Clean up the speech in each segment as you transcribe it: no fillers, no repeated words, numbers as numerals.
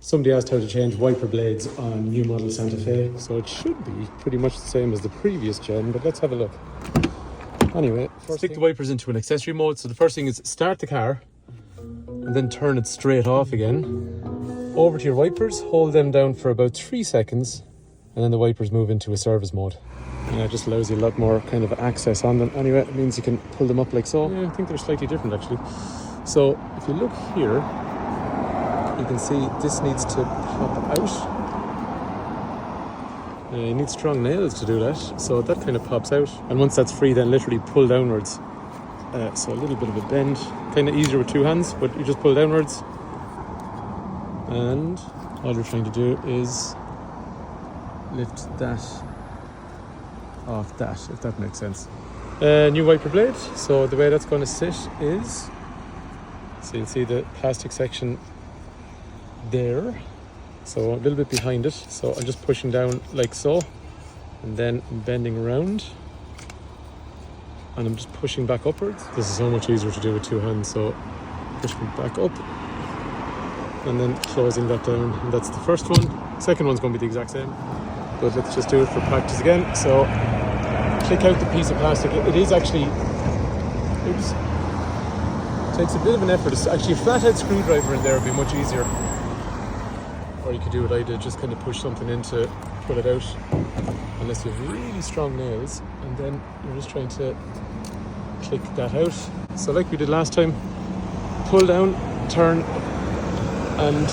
Somebody asked how to change wiper blades on new model Santa Fe, so it should be pretty much the same as the previous gen, but let's have a look. Anyway, stick the wipers into an accessory mode. So the first thing is start the car and then turn it straight off again. Over to your wipers, hold them down for about 3 seconds, and then the wipers move into a service mode. Yeah, it just allows you a lot more kind of access on them. Anyway, it means you can pull them up like so. Yeah, I think they're slightly different actually. So if you look here, you can see this needs to pop out. You need strong nails to do that, so that kind of pops out. And once that's free, then literally pull downwards. So a little bit of a bend, kind of easier with two hands, but you just pull downwards. And all you're trying to do is lift that off that, if that makes sense. New wiper blade. So the way that's going to sit is, so you'll see the plastic section there, so a little bit behind it. So I'm just pushing down like so, and then I'm bending around, and I'm just pushing back upwards. This is so much easier to do with two hands, so pushing back up and then closing that down, and that's the first one. Second one's going to be the exact same, but let's just do it for practice again. So click out the piece of plastic. It is actually, oops, takes a bit of an effort. It's actually a flathead screwdriver in there would be much easier. Or you could do what I did, just kind of push something in to pull it out, unless you have really strong nails, and then you're just trying to click that out. So like we did last time, pull down, turn, and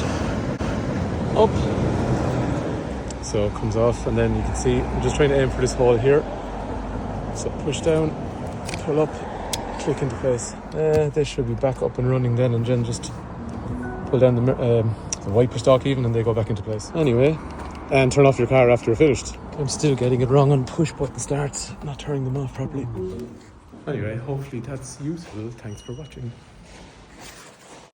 up. So it comes off, and then you can see I'm just trying to aim for this hole here. So push down, pull up, click into place. They should be back up and running then, and then just pull down the wiper stalk even, and they go back into place. Anyway, and turn off your car after you're finished. I'm still getting it wrong on push button starts, not turning them off properly. Anyway, hopefully that's useful. Thanks for watching.